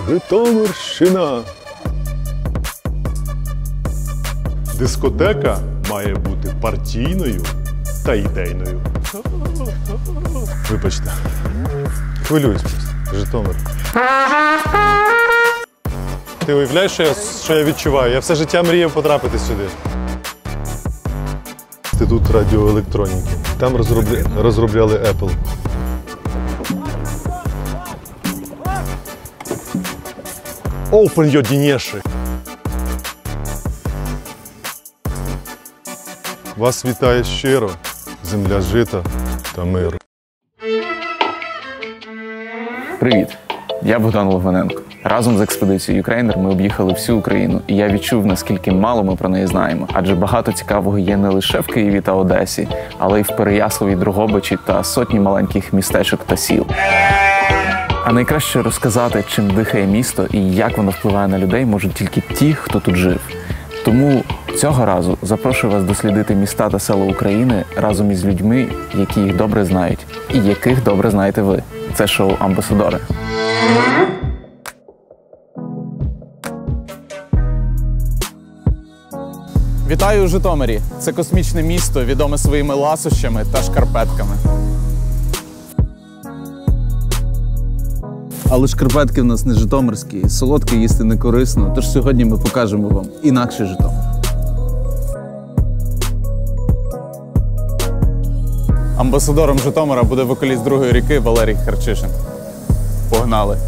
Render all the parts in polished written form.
Житомирщина. Дискотека має бути партійною та ідейною. Вибачте. Хвилююсь просто. Житомир. Ти уявляєш, що я відчуваю? Я все життя мріяв потрапити сюди. Інститут радіоелектроніки. Там розробляли Apple. Open your дінєші. Вас вітає щиро, земля жита та миру. Привіт, я Богдан Логвиненко. Разом з експедицією «Юкрейнер» ми об'їхали всю Україну, і я відчув, наскільки мало ми про неї знаємо. Адже багато цікавого є не лише в Києві та Одесі, але й в Переяславі, Дрогобичі та сотні маленьких містечок та сіл. А найкраще розказати, чим дихає місто і як воно впливає на людей, можуть тільки ті, хто тут жив. Тому цього разу запрошую вас дослідити міста та села України разом із людьми, які їх добре знають, і яких добре знаєте ви. Це шоу «Амбасадори». Вітаю у Житомирі. Це космічне місто, відоме своїми ласощами та шкарпетками. Але шкарпетки в нас не житомирські, солодке їсти не корисно, тож сьогодні ми покажемо вам інакше Житомир. Амбасадором Житомира буде вокаліст «Другої ріки» Валерій Харчишин. Погнали!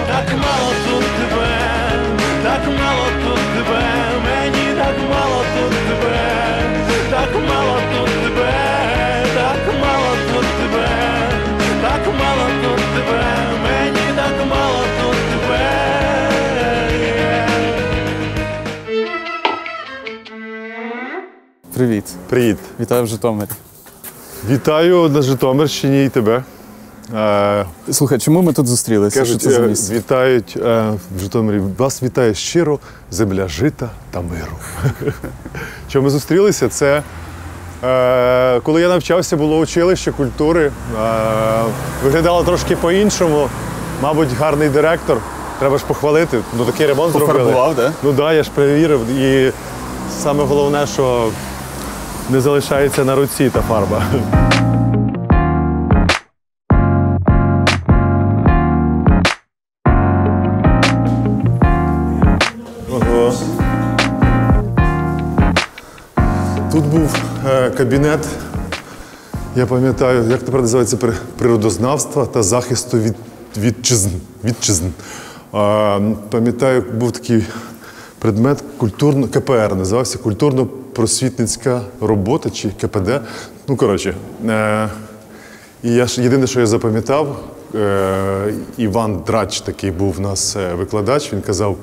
Так мало тут тебе, так мало тут тебе, мені так мало тут тебе, так мало тут тебе, так мало тут тебе, так мало тут тебе, мені так мало тут тебе. Привіт. Привіт. Вітаю в Житомирі. Вітаю на Житомирщині і тебе. Слухай, чому ми тут зустрілися? Кажуть, що це за місце? вітають в Житомирі. Вас вітає щиро земля жита та миру. Чому ми зустрілися? Це коли я навчався, було училище культури. Виглядало трошки по-іншому. Мабуть, гарний директор. Треба ж похвалити. Ну, такий ремонт зробили. Пофарбував, так? Ну так, я ж перевірив. І саме головне, що не залишається на руці та фарба. Ого. Тут був кабінет, я пам'ятаю, як тепер називається, природознавства та захисту від вітчизн. Пам'ятаю, був такий предмет КПР, називався культурно-просвітницька робота чи КПД. Ну, коротше. І єдине, що я запам'ятав, Іван Драч такий був у нас викладач, він казав,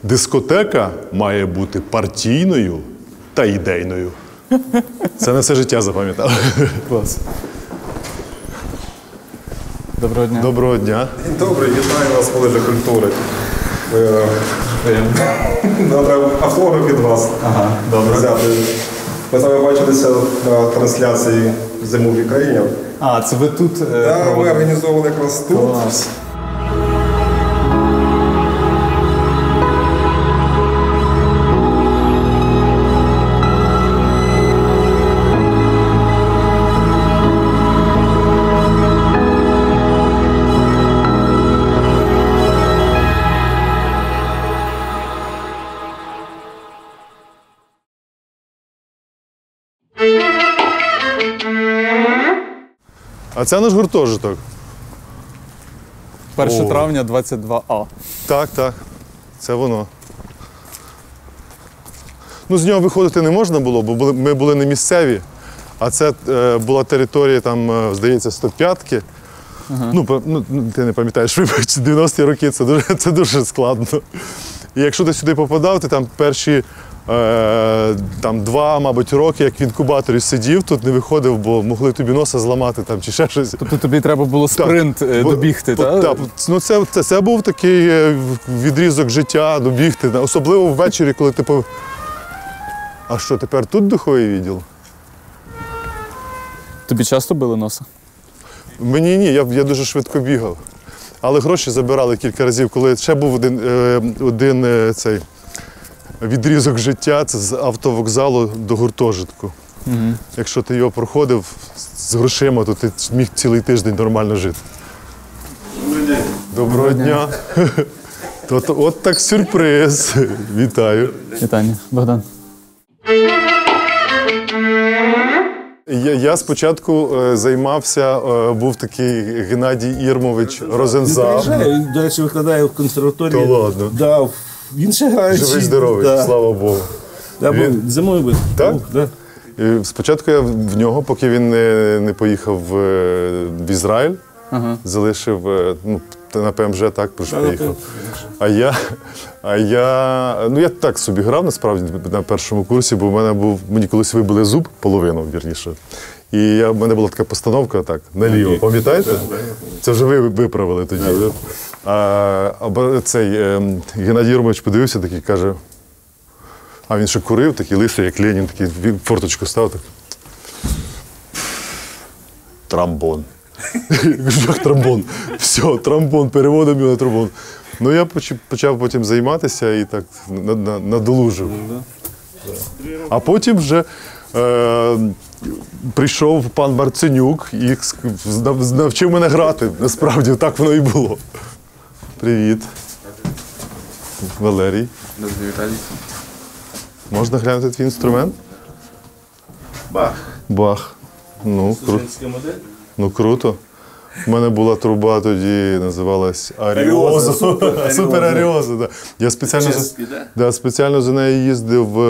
дискотека має бути партійною та ідейною. Це на все життя запам'ятав. Клас. Доброго дня. Доброго дня. Добре, вітаю вас, коледжі культури. Треба автограф від вас. Ага, добре. Взяти. Ми з вами бачилися на трансляції «Зиму в Україні». А, це ви тут Так, ми організовували якраз тут. Клас. А це наш гуртожиток. 1 травня 22А. Так, так. Це воно. Ну, з нього виходити не можна було, бо ми були не місцеві. А це була територія, там, здається, 105-ки. Ага. Ну, ти не пам'ятаєш, вибач, 90-ті роки це дуже складно. І якщо ти сюди попадав, ти там перші 2, мабуть, роки, як в інкубаторі сидів, тут не виходив, бо могли тобі носа зламати там, чи ще щось. Тобто тобі треба було спринт добігти, так? Так, ну це був такий відрізок життя, добігти, особливо ввечері, коли ти... А що, тепер тут духовий відділ? Тобі часто били носа? Мені ні, я дуже швидко бігав. Але гроші забирали кілька разів, коли ще був один цей відрізок життя, це з автовокзалу до гуртожитку. Якщо ти його проходив з грошима, то ти міг цілий тиждень нормально жити. Доброго дня. От так сюрприз. Вітаю. Вітання, Богдан. Я спочатку займався, був такий Геннадій Ірмович Розензав. Приїжджає, до речі, викладає в консерваторії. Та ладно. Да, він ще граючий. Живий, здоровий, Да. слава Богу. Да, Він- зимою був. Так? Да. І спочатку я в нього, поки він не поїхав в Ізраїль, залишив на ПМЖ, так, поїхав. А я так собі грав насправді на першому курсі, бо мені колись вибили зуб, половину, вірніше. І в мене була така постановка так, наліво. Пам'ятаєте? Це вже ви виправили тоді. Цей Геннадій Єрмович подивився такий, каже, а він ще курив, такий лисий, як Ленін, такий форточку став, так. Тромбон. Як тромбон? Все, тромбон, переводимо його на тромбон. Ну я почав потім займатися і так надолужив. А потім вже прийшов пан Марценюк і навчив мене грати. Насправді, так воно і було. Привіт. Валерій. Можна глянути твій інструмент? Бах. Бах. Ну, круто. Студентська модель. Ну, круто. У мене була труба тоді, називалась Аріоза. Супер Аріоза, да. Я спеціально за нею їздив в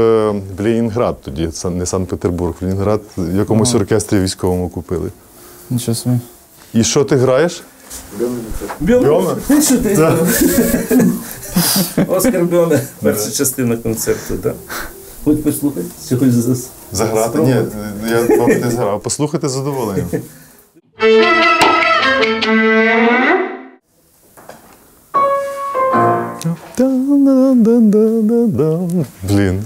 Ленінград тоді, не Санкт-Петербург, в Ленінград, в якомусь оркестрі військовому купили. Нічого собі. І що ти граєш? Бьоме? Що ти? Оскар Бьоме. Перша частина концерту, так. Хоч послухай, чи хоч Заграти? Ні, я вам не зграв. Послухайте з задоволенням. Блін.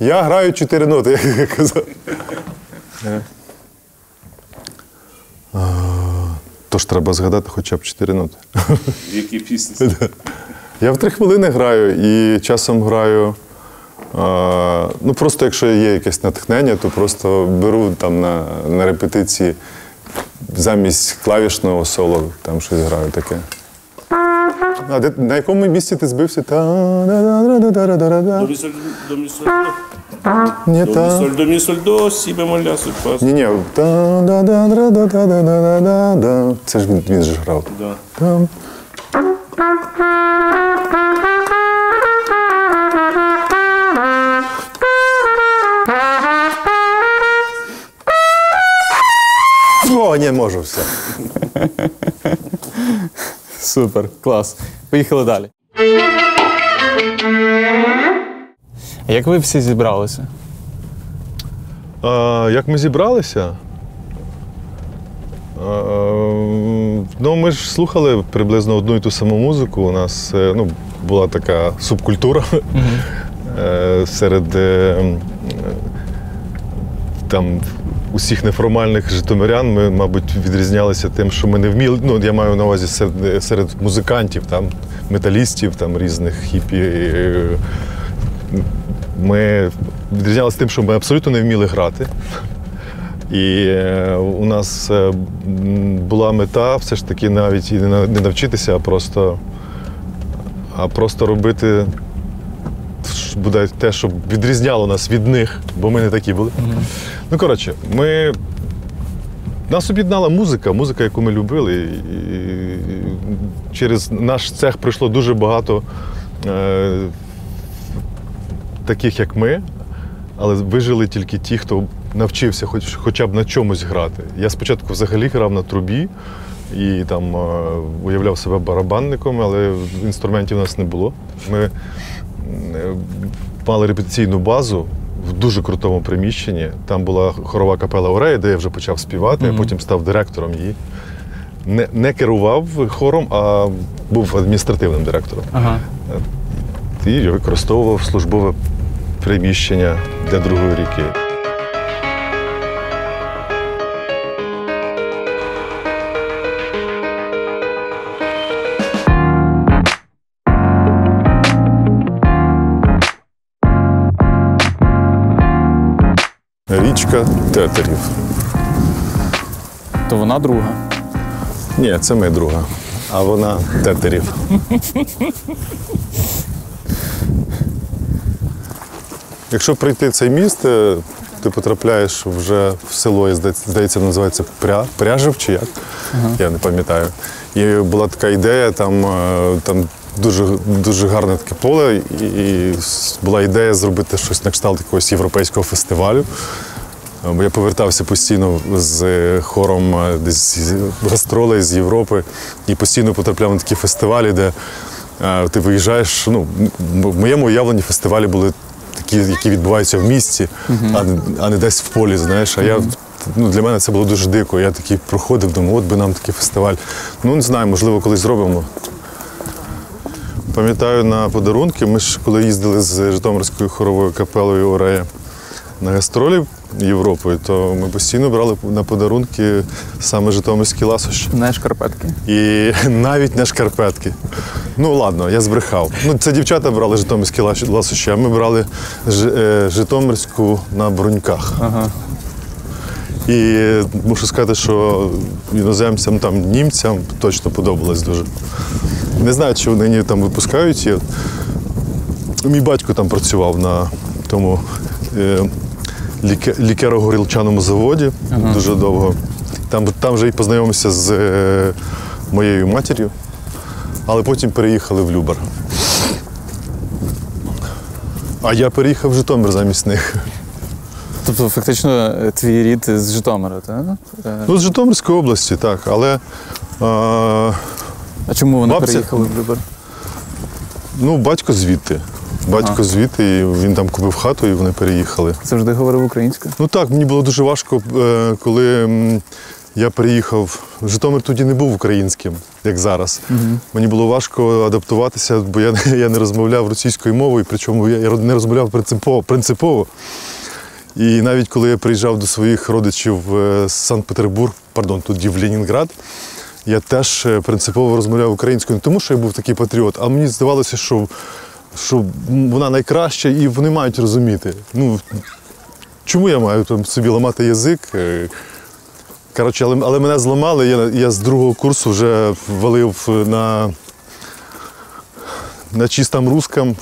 Я граю 4 ноти, як я казав. Тож треба згадати хоча б 4 ноти. Які пісні? Я в 3 хвилини граю і часом граю. Ну, просто якщо є якесь натхнення, то просто беру там на репетиції замість клавішного соло, там щось граю таке. А на якому місці ти збився? Ні, До мі соль до, сі бемоль ля соль фа. Ні. Це ж він же грав. Там. О, не можу все. Супер, клас. Поїхали далі. А як ви всі зібралися? Як ми зібралися? Ну, ми ж слухали приблизно одну і ту саму музику. У нас була така субкультура серед там усіх неформальних житомирян. Ми, мабуть, відрізнялися тим, що ми не вміли. Ну, я маю на увазі серед музикантів, там, металістів, там, різних хіпі. Ми відрізнялися тим, що ми абсолютно не вміли грати. І у нас була мета все ж таки навіть і не навчитися, а просто робити буде те, щоб відрізняло нас від них, бо ми не такі були. Ну, коротше, нас об'єднала музика, яку ми любили. І через наш цех пройшло дуже багато таких, як ми, але вижили тільки ті, хто навчився хоча б на чомусь грати. Я спочатку взагалі грав на трубі і там уявляв себе барабанником, але інструментів у нас не було. Ми мали репетиційну базу в дуже крутому приміщенні. Там була хорова капела Орея, де я вже почав співати, а потім став директором її. Не керував хором, а був адміністративним директором. І використовував службове приміщення для другої ріки. Річка Тетерів. То вона друга. Ні, це моя друга, а вона Тетерів. Якщо прийти в цей міст, ти потрапляєш вже в село, здається, називається Пряжев чи як, я не пам'ятаю. І була така ідея, там дуже гарне таке поле, і була ідея зробити щось на кшталт якогось європейського фестивалю. Я повертався постійно з хором десь з гастролей з Європи і постійно потрапляв на такі фестивалі, де ти виїжджаєш. Ну, в моєму уявленні фестивалі були такі, які відбуваються в місті, а не десь в полі, знаєш. А для мене це було дуже дико. Я такий проходив, думав, от би нам такий фестиваль. Ну, не знаю, можливо, колись зробимо. Пам'ятаю, на подарунки, ми ж коли їздили з Житомирською хоровою капелою Орея на гастролі Європою, то ми постійно брали на подарунки саме житомирські ласощі. Не шкарпетки. І навіть не шкарпетки. Ну, ладно, я збрехав. Ну, це дівчата брали житомирські ласощі, а ми брали житомирську на бруньках. І мушу сказати, що іноземцям, там, німцям точно подобалось дуже. Не знаю, чи вони там випускають її. Мій батько там працював на тому лікеро-горілчаному заводі дуже довго. Там вже і познайомився з моєю матір'ю, але потім переїхали в Любар. А я переїхав в Житомир замість них. Тобто, фактично, твій рід з Житомира, так? Ну, з Житомирської області, так, але... А чому вони бабця... переїхали в Любар? Ну, батько звідти. Батько звідти, і він там купив хату, і вони переїхали. Завжди говорив українською? Ну так, мені було дуже важко, коли я приїхав. Житомир тоді не був українським, як зараз. Мені було важко адаптуватися, бо я не розмовляв російською мовою, причому я не розмовляв принципово. І навіть коли я приїжджав до своїх родичів з Санкт-Петербург, тоді в Ленінград, я теж принципово розмовляв українською, не тому що я був такий патріот, а мені здавалося, що вона найкраща і вони мають розуміти. Ну, чому я маю там собі ламати язик? Коротше, але мене зламали, я з другого курсу вже валив на чистому русском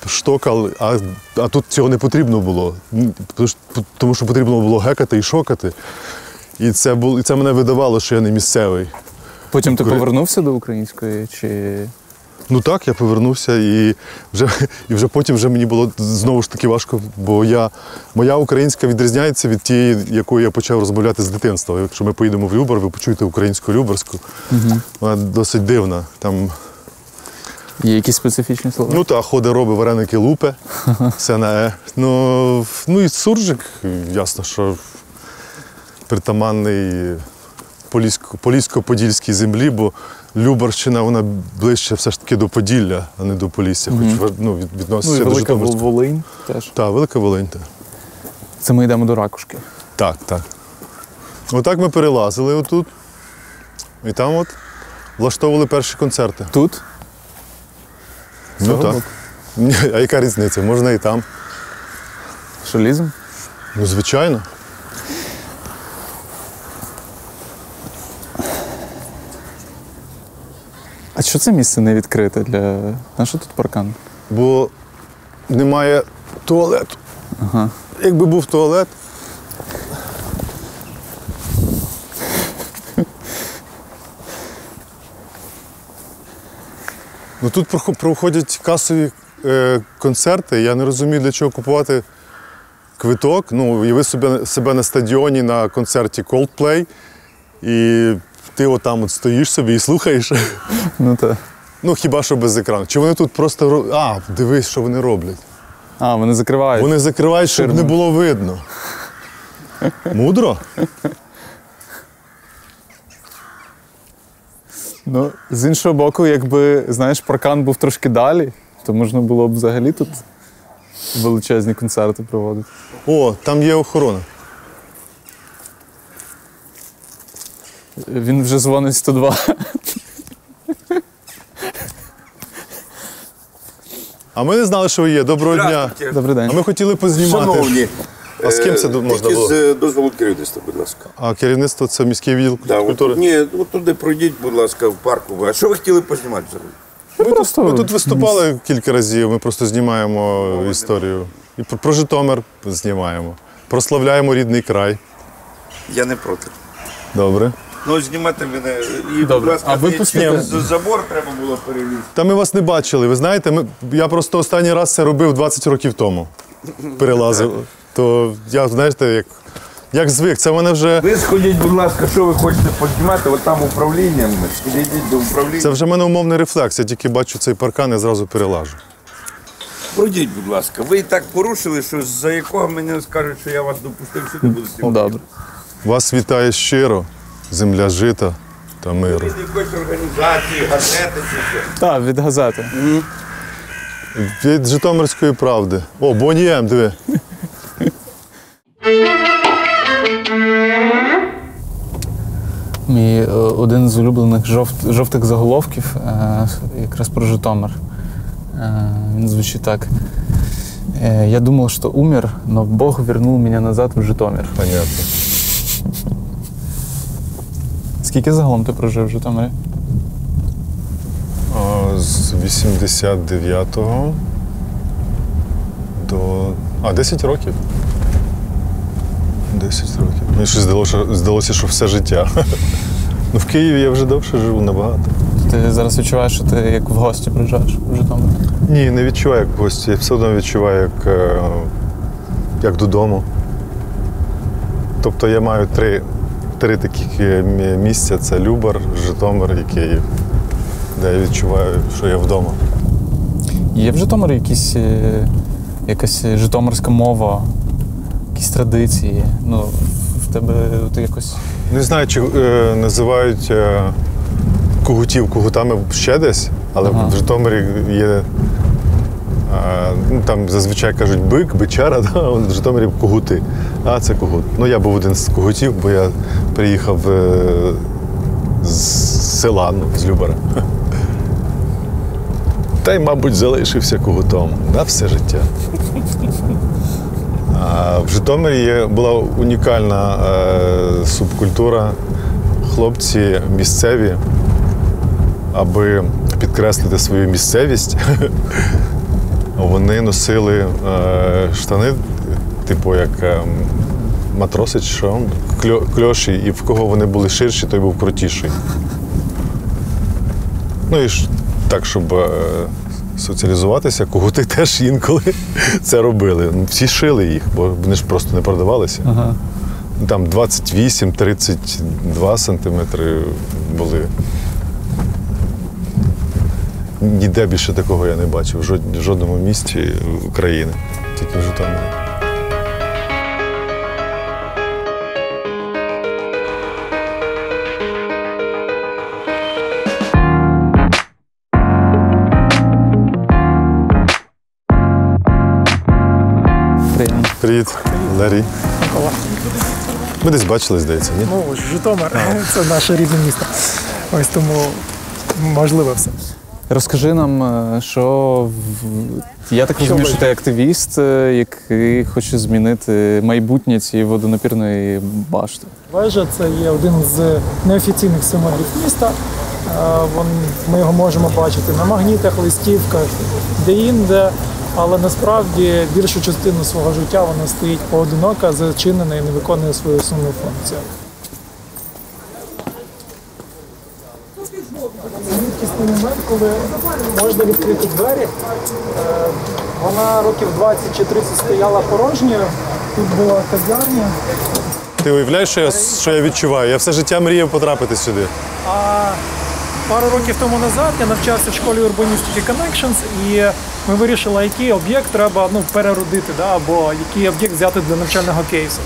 штокал, а тут цього не потрібно було. Тому що потрібно було гекати і шокати. І це мене видавало, що я не місцевий. Потім ти повернувся до української, чи... Ну так, я повернувся і вже потім мені було знову ж таки важко, бо моя українська відрізняється від тієї, якою я почав розмовляти з дитинства. Якщо ми поїдемо в Любар, ви почуєте українську любарську. Вона досить дивна. Там... Є якісь специфічні слова? Ну так, ходить, робить вареники, лупе, все на «е». Ну і суржик, ясно, що притаманний Полісько-Подільській землі, бо Любарщина, вона ближче все ж таки до Поділля, а не до Полісся. Хоч відноситься до Житомирського. Волинь теж. Так, Велика Волинь. Це ми йдемо до Ракушки. Так. Отак ми перелазили отут. І там от влаштовували перші концерти. Тут? Ну так. А яка різниця? Можна і там. Що, лізем? Ну, звичайно. що це місце не відкрите для. На що тут паркан? Бо немає туалету. Ага. Якби був туалет. Ну тут проходять касові концерти. Я не розумію, для чого купувати квиток. Ну, уяви себе на стадіоні на концерті Coldplay, і ти отам от стоїш собі і слухаєш. Ну так. Ну, хіба що без екрану. Чи вони тут просто. Дивись, що вони роблять. А, вони закривають. Вони закривають, щоб Ширму. не було видно. Мудро? Ну, з іншого боку, якби, знаєш, паркан був трошки далі, то можна було б взагалі тут величезні концерти проводити. О, там є охорона. Він вже дзвонить 102. А ми не знали, що ви є. Доброго дня. Добрий день. А ми хотіли познімати. Шановні, А з ким це можна тільки було? з дозволу керівництва, будь ласка. А керівництво це міський відділ культури. Ні, от туди пройдіть, будь ласка, в парку. А що ви хотіли познімати взагалі? Ми тут виступали кілька разів, ми просто знімаємо історію. І про Житомир знімаємо. Прославляємо рідний край. Я не проти. Добре. Ну, знімати мене. І, будь Добре. ласка, А ви не пустите? через забор треба було перелізти. Та ми вас не бачили. Ви знаєте, я просто останній раз це робив 20 років тому. Перелазив. То я, знаєте, як звик, це в мене вже. Ви сходіть, будь ласка, що ви хочете познімати, от там управління. Підійдіть до управління. Це вже в мене умовний рефлекс. Я тільки бачу цей паркан і зразу перелажу. Пройдіть, будь ласка. Ви і так порушили, що за якого мені скажуть, що я вас допустив сюди, буду знімати. Добре. Вас вітає щиро, земля жита та миру. Від якоїсь організації, газети чи що. Так, від газети. Від Житомирської правди. О, Бонієм, диви. Мій один з улюблених жовтих заголовків якраз про Житомир. Він звучить так. Я думав, що умер, но Бог вернув мене назад в Житомир. Понятно. Скільки загалом ти прожив в Житомирі? З 89-го до. 10 років. 10 років. Мені щось здалося, що все життя. Ну, в Києві я вже довше живу набагато. Ти зараз відчуваєш, що ти як в гості приїжджаєш в Житомир? Ні, не відчуваю як гості. Я все одно відчуваю як додому. Тобто я маю три таких місця. Це Любар, Житомир і Київ, де я відчуваю, що я вдома. Є в Житомирі якась житомирська мова, якісь традиції? Ну, в тебе ти якось. Не знаю, чи називають когутів когутами ще десь, але в Житомирі є. Там зазвичай кажуть бик, бичара, да? В Житомирі когути. А це когут. Ну, я був один з когутів, бо я приїхав з села, з Любара. Та й, мабуть, залишився когутом на все життя. А в Житомирі була унікальна субкультура. Хлопці місцеві, аби підкреслити свою місцевість, вони носили штани, типу як матроси чи що, кльоші, і в кого вони були ширші, той був крутіший. Ну і так, щоб соціалізуватися, когути теж інколи це робили. Всі шили їх, бо вони ж просто не продавалися. Ага. Там 28-32 сантиметри були. Ніде більше такого я не бачив, в жодному місті України, тільки в Житомирі. Привіт, Валерій. Ми десь бачили, здається, ні? Ну, Житомир – це наше рідне місто. Ось тому можливо все. Розкажи нам, що я так розумію, що ти активіст, який хоче змінити майбутнє цієї водонапірної башти. Вежа – це є один з неофіційних символів міста. Ми його можемо бачити на магнітах, листівках, де-інде, але насправді більшу частину свого життя вона стоїть поодинока, зачинена і не виконує свою основну функцію. Це рідкісний момент, коли можна відкрити двері. Вона років 20 чи 30 стояла порожньою, тут була кав'ярня. Ти уявляєш, що я відчуваю? Я все життя мріяв потрапити сюди. А пару років тому назад я навчався в школі Urbanistic Connections, і ми вирішили, який об'єкт треба переродити, або який об'єкт взяти для навчального кейсу.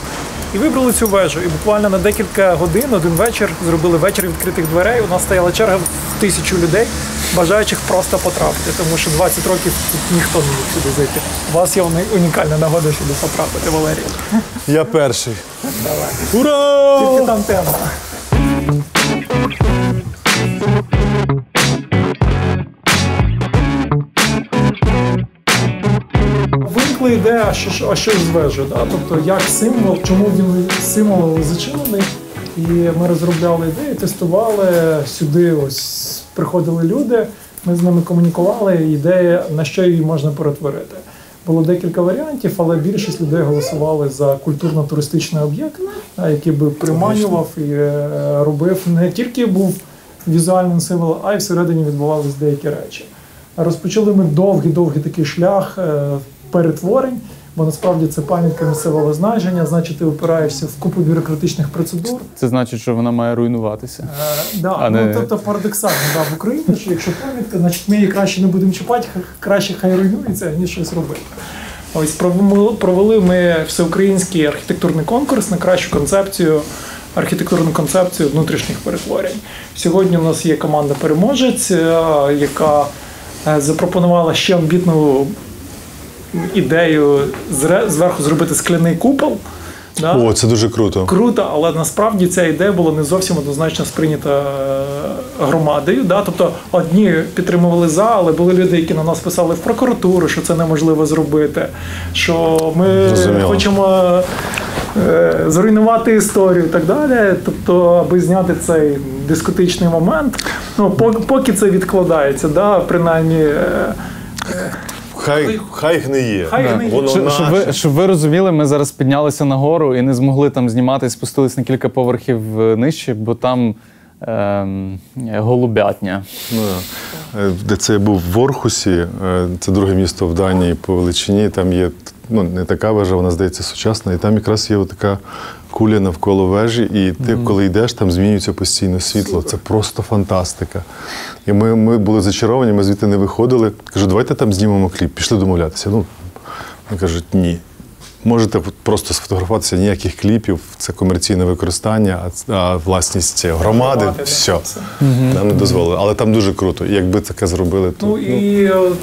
І вибрали цю вежу. І буквально на декілька годин, один вечір, зробили вечір відкритих дверей. У нас стояла черга в 1000 людей, бажаючих просто потрапити, тому що 20 років тут ніхто не міг сюди зайти. У вас є унікальна нагода сюди потрапити, Валерій. Я перший. Давай. Ура! Тільки там тема. Виникла ідея, а що з вежею, тобто як символ, чому він символ зачинений. І ми розробляли ідеї, тестували, сюди ось приходили люди, ми з ними комунікували, ідея, на що її можна перетворити. Було декілька варіантів, але більшість людей голосували за культурно-туристичний об'єкт, який би приманював і робив, не тільки був візуальним символом, а й всередині відбувалися деякі речі. Розпочали ми довгий такий шлях перетворень, бо насправді це пам'ятка місцевого значення, значить ти опираєшся в купу бюрократичних процедур. Це значить, що вона має руйнуватися. Тобто парадоксально, в Україні, що якщо пам'ятка, значить ми її краще не будемо чіпати, краще хай руйнується, ніж щось робити. Ось провели ми всеукраїнський архітектурний конкурс на кращу концепцію, архітектурну концепцію внутрішніх перетворень. Сьогодні у нас є команда-переможець, яка запропонувала ще амбітну ідею зверху зробити скляний купол. О, це дуже круто. Круто, але насправді ця ідея була не зовсім однозначно сприйнята громадою. Тобто одні підтримували за, але були люди, які на нас писали в прокуратуру, що це неможливо зробити, що ми хочемо зруйнувати історію і так далі. Тобто, аби зняти цей дискотичний момент, поки це відкладається, принаймні. Хай гниє. Щоб ви розуміли, ми зараз піднялися нагору і не змогли там знімати, спустились на кілька поверхів нижче, бо там голубятня. Де це я був в Орхусі, це друге місто в Данії по величині, там є не така вежа, вона, здається, сучасна, і там якраз є така куля навколо вежі, і ти, коли йдеш, там змінюється постійно світло. Це просто фантастика. І ми були зачаровані, ми звідти не виходили. Кажу, давайте там знімемо кліп. Пішли домовлятися. Вони кажуть, ні. Можете просто сфотографуватися, ніяких кліпів, це комерційне використання, а власність громади, все. Нам не дозволили. Але там дуже круто. І якби таке зробили, то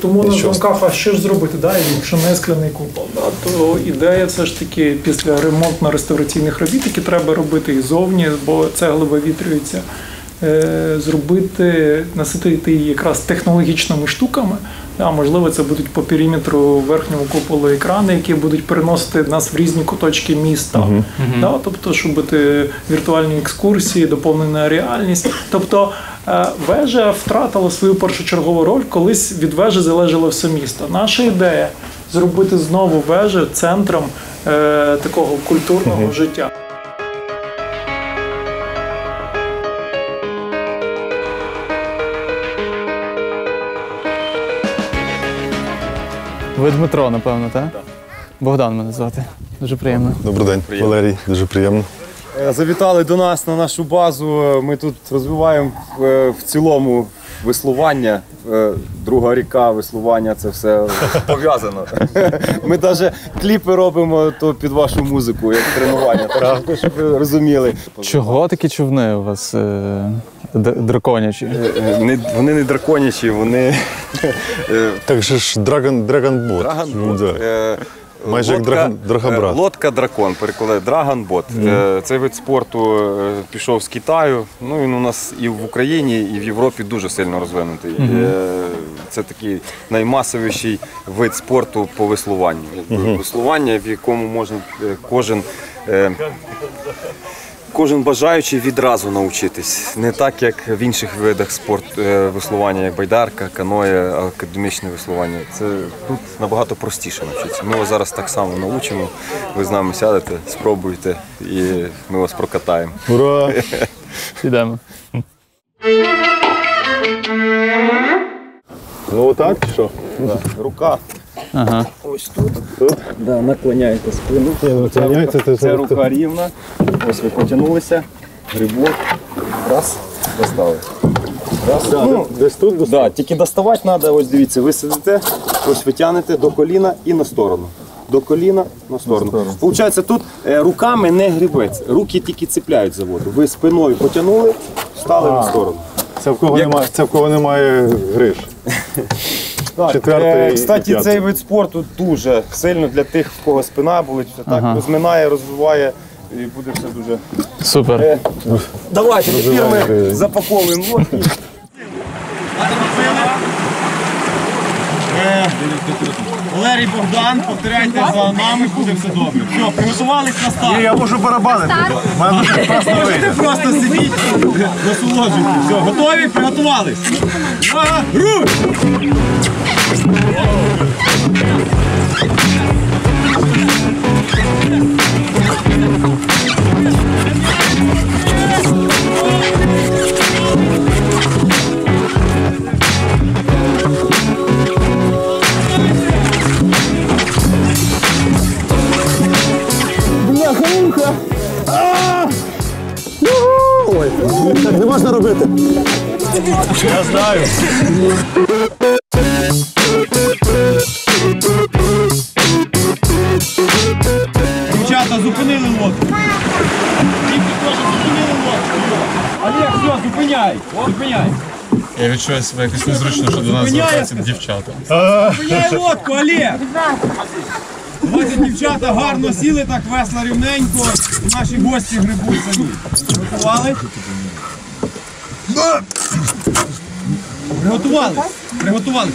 тому на думках, а що ж зробити, якщо не скляний купол, то ідея все ж таки після ремонтно-реставраційних робіт, які треба робити і зовні, бо цегла вивітрюється, наситити її якраз технологічними штуками. Можливо, це будуть по периметру верхнього куполу екрани, які будуть переносити нас в різні куточки міста. Тобто, щоб бути віртуальні екскурсії, доповнена реальність. Тобто, вежа втратила свою першочергову роль, колись від вежі залежало все місто. Наша ідея – зробити знову вежу центром такого культурного життя. Ви Дмитро, напевно, так? Богдан мене звати. Дуже приємно. Добрий день, Валерій. Дуже приємно. Завітали до нас на нашу базу. Ми тут розвиваємо в цілому веслування. Друга ріка, веслування, це все пов'язано. Ми навіть кліпи робимо то під вашу музику, як тренування, так, щоб ви розуміли. Чого такі човни у вас драконячі? Вони не драконячі, вони... Так же ж Драгонбот. Майже як Драгобрат. Лодка-дракон, перекладає Драгонбот. Цей вид спорту пішов з Китаю. Він у нас і в Україні, і в Європі дуже сильно розвинутий. Це такий наймасовіший вид спорту по веслуванню. Веслування, в якому можна кожен кожен бажаючий відразу навчитись. Не так, як в інших видах веслування, як байдарка, каноє, академічне веслування. Це тут набагато простіше навчитися. Ми вас зараз так само навчимо, ви з нами сядете, спробуйте і ми вас прокатаємо. Ура! Ідемо. Ну отак чи що? Рука. Ага. Ось тут. Да, наклоняєте спину. Це рука рівна. Ось ви потягнулися. Грибок. Раз. Достали. Раз. Десь тут Да, тільки доставати треба, ось дивіться, ви сидите, ось ви тягнете до коліна і на сторону. До коліна, на сторону. Получається, тут руками не грибець. Руки тільки цепляють за воду. Ви спиною потягнули, встали на сторону. Це в кого немає гриш. Четвертий і Кстати, п'ятий. цей вид спорту дуже сильно для тих, в кого спина болить, все так розминає, розвиває і буде все дуже. Супер. Давайте, тепер ми запаковуємо лодки. Валерій, Богдан, повторяйте за нами, буде все добре. Все, приготувались на старт. Я можу барабанити. Можете просто сидіть, насолоджуйтесь. Все, готові? Приготувались. Руш! Так не можна робити. Я знаю. Дівчата, зупинили лодку. Дівчата теж зупинили лодку. Олег, все, зупиняй. Зупиняй. Я відчуваю себе якось незручно, що до нас звертаються дівчата. Зупиняй лодку, Олег. Давайте, дівчата, гарно сіли, так весла рівненько. Наші гості грибуть самі. Готували? Приготували. Приготували.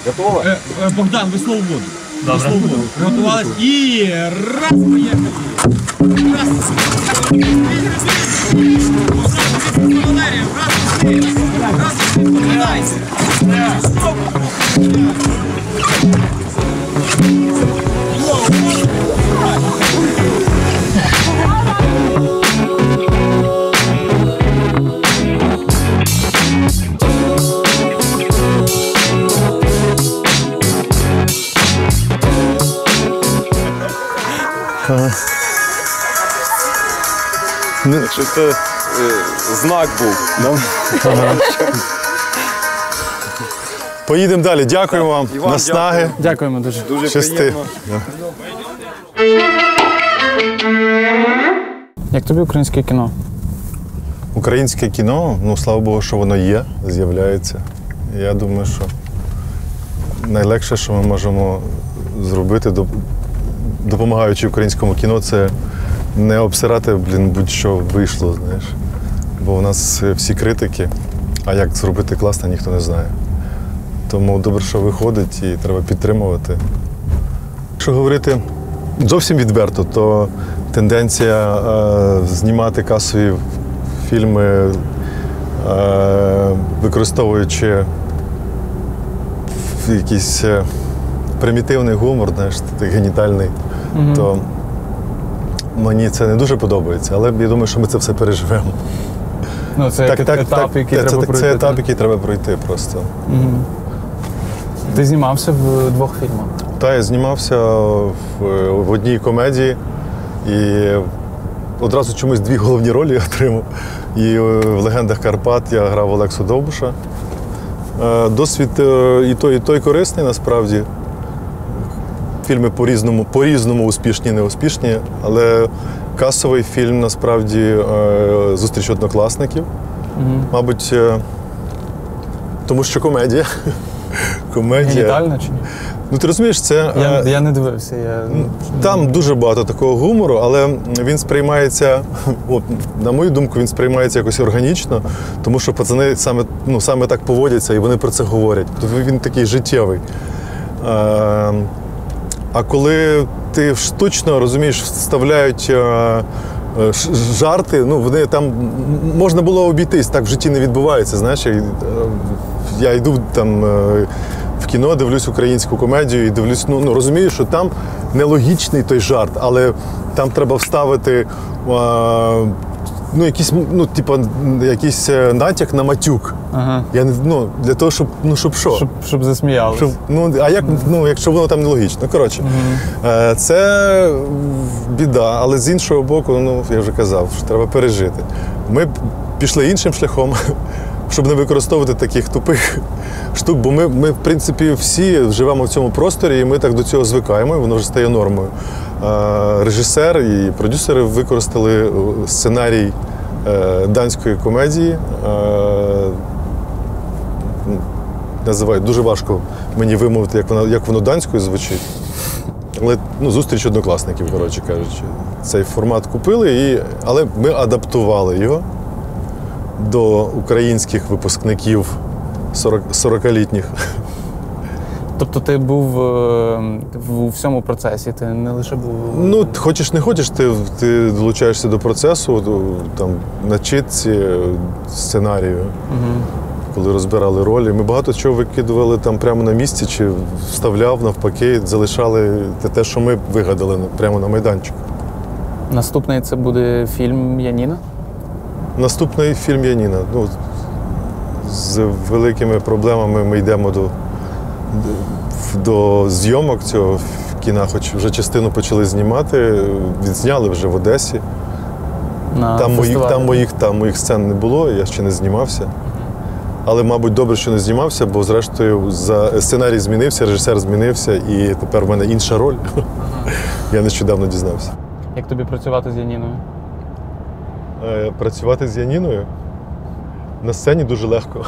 Готово? Богдан, весло в воду. Добре. Весло в воду. Приготувались. І раз, поїхали. Раз. Валерія, раз. Раз, покидайся. Що це знак був. Поїдемо далі. Дякуємо вам. І вам Наснаги. Дякуємо дуже. Дуже Щасти. приємно. Як тобі українське кіно? Українське кіно, ну слава Богу, що воно є, з'являється. Я думаю, що найлегше, що ми можемо зробити, допомагаючи українському кіно, це не обсирати, будь-що вийшло, знаєш. Бо у нас всі критики, а як зробити класно, ніхто не знає. Тому добре, що виходить, і треба підтримувати. Якщо говорити зовсім відверто, то тенденція знімати касові фільми, використовуючи якийсь примітивний гумор, знаєш, генітальний, то мені це не дуже подобається, але я думаю, що ми це все переживемо. Ну, це етап, який треба пройти. Це етап, який треба пройти просто. Ти знімався в 2 фільмах? Та, я знімався в одній комедії і одразу чомусь 2 головні ролі отримав. І в «Легендах Карпат» я грав Олексу Довбуша. Досвід і той корисний, насправді. Фільми по-різному успішні, неуспішні, але касовий фільм, насправді, «Зустріч однокласників». Мабуть, тому що комедія. Генітально чи ні? Ну, ти розумієш, це... Я не дивився. Там дуже багато такого гумору, але він сприймається, на мою думку, він сприймається якось органічно, тому що пацани саме так поводяться і вони про це говорять. Тобто він такий життєвий. А коли ти штучно, розумієш, вставляють жарти, ну, вони там можна було обійтись, так в житті не відбувається. Знаєш, я йду там в кіно, дивлюсь українську комедію і дивлюсь, ну розумію, що там нелогічний той жарт, але там треба вставити якийсь натяк на матюк. Ага. Для того, щоб що? Щоб засміялися. Якщо воно там нелогічно. Коротше, це біда, але з іншого боку, я вже казав, що треба пережити. Ми пішли іншим шляхом, щоб не використовувати таких тупих штук, бо ми, в принципі, всі живемо в цьому просторі, і ми так до цього звикаємо, і воно вже стає нормою. Режисер і продюсери використали сценарій данської комедії. Називають, дуже важко мені вимовити, як воно данською звучить. Але зустріч однокласників, коротше кажучи. Цей формат купили, але ми адаптували його до українських випускників 40-літніх. Тобто ти був у всьому процесі, ти не лише був… Хочеш не хочеш, ти долучаєшся до процесу, там, на читці сценарію, коли розбирали ролі. Ми багато чого викидували там прямо на місці, чи вставляв навпаки, залишали те, що ми вигадали прямо на майданчику. Наступний це буде фільм «Яніна»? Наступний фільм «Яніна». З великими проблемами ми йдемо до зйомок цього кіна, хоч вже частину почали знімати, відзняли вже в Одесі. Там моїх сцен не було, я ще не знімався. Але, мабуть, добре, що не знімався, бо зрештою сценарій змінився, режисер змінився, і тепер в мене інша роль. Я нещодавно дізнався. Як тобі працювати з Яніною? Працювати з Яніною? На сцені дуже легко.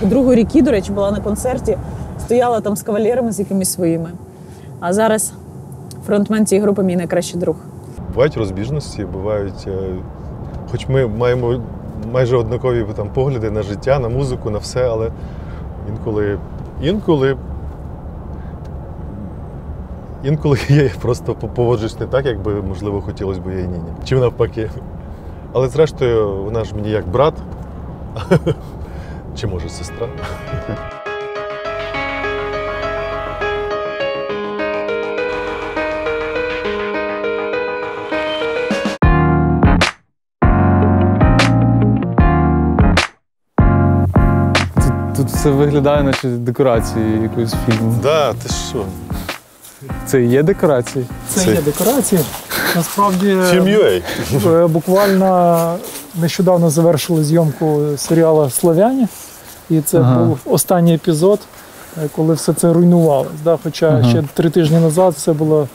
У другої ріки, до речі, була на концерті, стояла там з кавалерами, з якимись своїми. А зараз фронтмен цієї групи мій найкращий друг. Бувають розбіжності, бувають, хоч ми маємо майже однакові там погляди на життя, на музику, на все, але інколи я просто поводжусь не так, як би, можливо, хотілося б Яніні. Чи навпаки. Але зрештою, вона ж мені як брат, чи може сестра. Тут все виглядає, наче декорації якоїсь фільму. Так, ти що? Це і є декорації? Це є декорації. Насправді, Film.ua. Буквально нещодавно завершили зйомку серіалу «Славяні». І це був останній епізод, коли все це руйнувалось. Хоча ще 3 тижні назад все було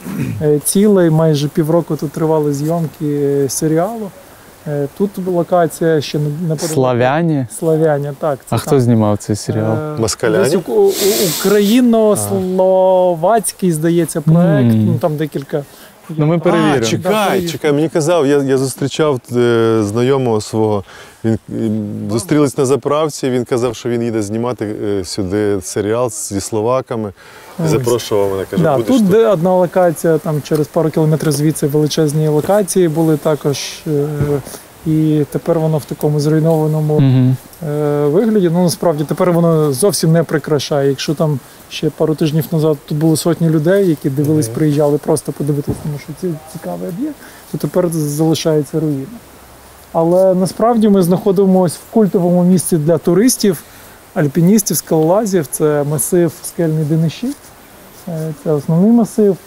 ціле, і майже півроку тут тривали зйомки серіалу. Тут локація ще неподалік. «Славяні»? «Славяні», так. А хто знімав цей серіал? Москаляні? Україно-словацький, здається, проект. Там декілька. Ми перевіримо. Чекай, мені казав, я зустрічав знайомого свого. Зустрілись на заправці, він казав, що він їде знімати сюди серіал зі словаками. Запрошував мене, каже, будеш тут. Тут одна локація, там через пару кілометрів звідси величезні локації були також. І тепер воно в такому зруйнованому вигляді. Насправді, тепер воно зовсім не прикрашає. Якщо там ще пару тижнів назад тут було сотні людей, які дивились, приїжджали просто подивитися, тому що це цікавий об'єкт, то тепер залишається руїна. Але насправді ми знаходимося в культовому місці для туристів, альпіністів, скалолазів. Це масив Скельні Дениші. Це основний масив,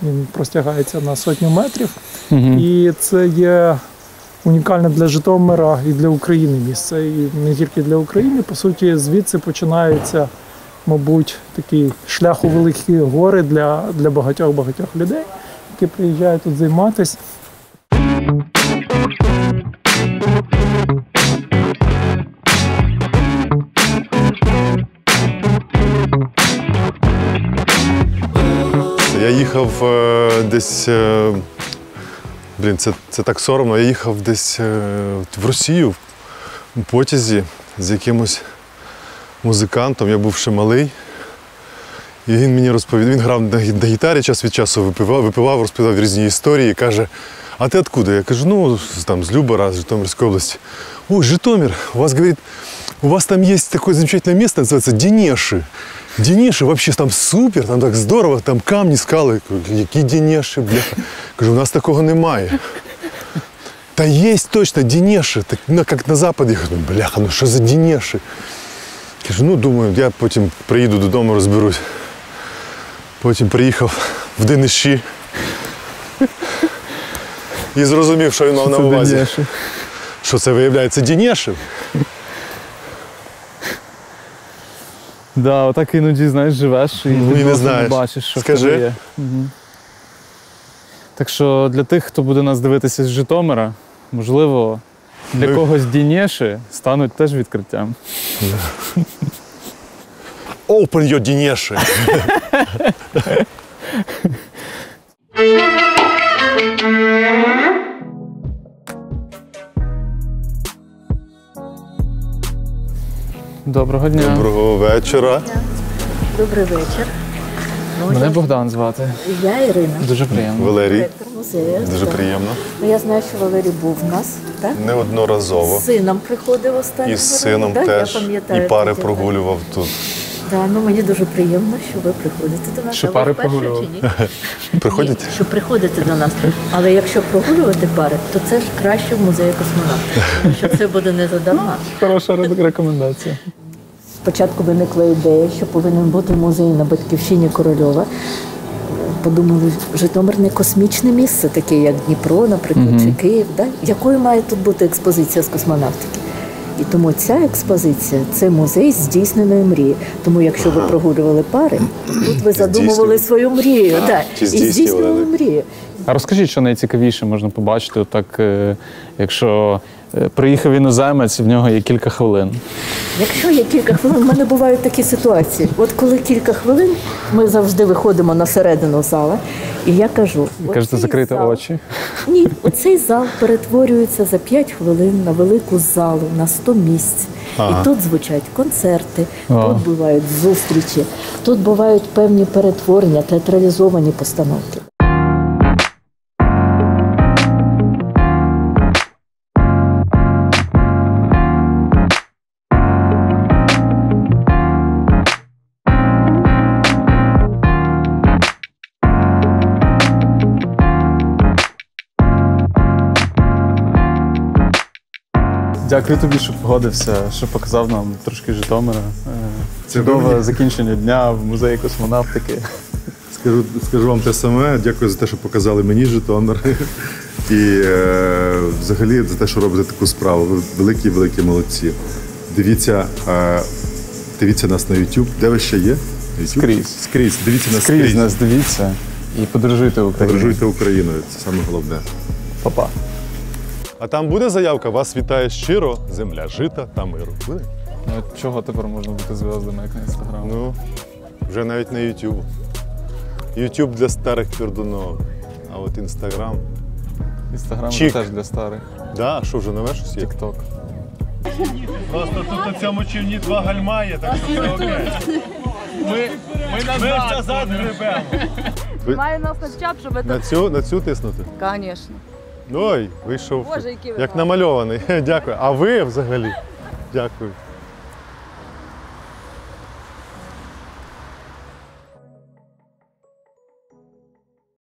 він простягається на 100 метрів. І це є унікальне для Житомира і для України місце. І не тільки для України. По суті, звідси починається, мабуть, такий шлях у великі гори для багатьох людей, які приїжджають тут займатися. Я їхав десь, це так соромно, я їхав десь в Росію у потязі з якимось музикантом, я був ще малий. І він мені розповідав, він грав на гітарі час від часу, випивав, розповідав різні історії. Каже, а ти откуда? Я кажу, ну, там, з Любара, з Житомирської області. Ой, Житомир, у вас там есть такое замечательное место, называется Денеши. Денеши, вообще там супер, там так здорово, там камні, скали. Які Денеши, бляха? Кажу, у нас такого немає. Та є точно Денеши, так, ну, як на Западі. Я кажу, бляха, ну що за Денеши? Кажу, ну, думаю, я потім приїду додому, розберусь. Потім приїхав в Денеші і зрозумів, що він мав на увазі. Що це, виявляється, Денеши? Да, отак іноді, знаєш, живеш і не бачиш, що Скажи. в тебе є. Угу. Так що для тих, хто буде нас дивитися з Житомира, можливо, для когось Денеши стануть теж відкриттям. Open your Денеши! Доброго дня. Доброго вечора. Добрий вечір. Мене Богдан звати. Я Ірина. Дуже приємно. Валерій. Директор музею. Дуже приємно. Я знаю, що Валерій був в нас, так? Неодноразово. З сином приходив останній. І з сином так? теж. Я пам'ятаю, І пари тоді, прогулював тут. Так, ну мені дуже приємно, що ви приходите до нас. Що А ви пари вперше прогулював? чи ні? Приходять? Ні, що приходите до нас. Але якщо прогулювати пари, то це ж краще в музеї космонавтів. Тому що це буде не задарма. Хороша рекомендація. Спочатку виникла ідея, що повинен бути музей на Батьківщині Корольова. Подумали, Житомир не космічне місце, таке як Дніпро, наприклад, чи Київ. Да? Якою має тут бути експозиція з космонавтики? І тому ця експозиція – це музей здійсненої мрії. Тому якщо ви прогулювали пари, тут ви задумували свою мрію. Да, і здійснювали мрію. А розкажіть, що найцікавіше можна побачити, отак, якщо приїхав іноземець, в нього є кілька хвилин. Якщо є кілька хвилин, в мене бувають такі ситуації. От коли кілька хвилин, ми завжди виходимо на середину зала, і я кажу... Кажете, закрити очі? Ні, оцей зал перетворюється за 5 хвилин на велику залу, на 100 місць. І тут звучать концерти, тут бувають зустрічі, тут бувають певні перетворення, театралізовані постановки. Дякую тобі, що погодився, що показав нам трошки Житомира. Чудове закінчення дня в музеї космонавтики. Скажу вам те саме. Дякую за те, що показали мені Житомир. І взагалі за те, що робите таку справу. Ви великі молодці. Дивіться нас на YouTube. Де ви ще є? Скрізь. Дивіться нас Скрізь нас дивіться і подорожуйте Україною. Подорожуйте Україною. Це саме головне. Па-па. А там буде заявка? Вас вітає щиро, земля жита та миру. Буде? Ну, от чого тепер можна бути зв'яздами, як на Інстаграм? Ну, вже навіть на YouTube. YouTube для старих твердунов. А от Інстаграм. Інстаграм Чик. теж для старих. Да, а що вже нове щось є? Тік-ток. Просто тут у цьому човні 2 гальма є, так що все окей. Ми назад гребемо. Має нас на чап, щоб це... На цю тиснути? Звісно. Ой, вийшов Боже, який ви як гарний. намальований. Дякую. А ви взагалі? Дякую.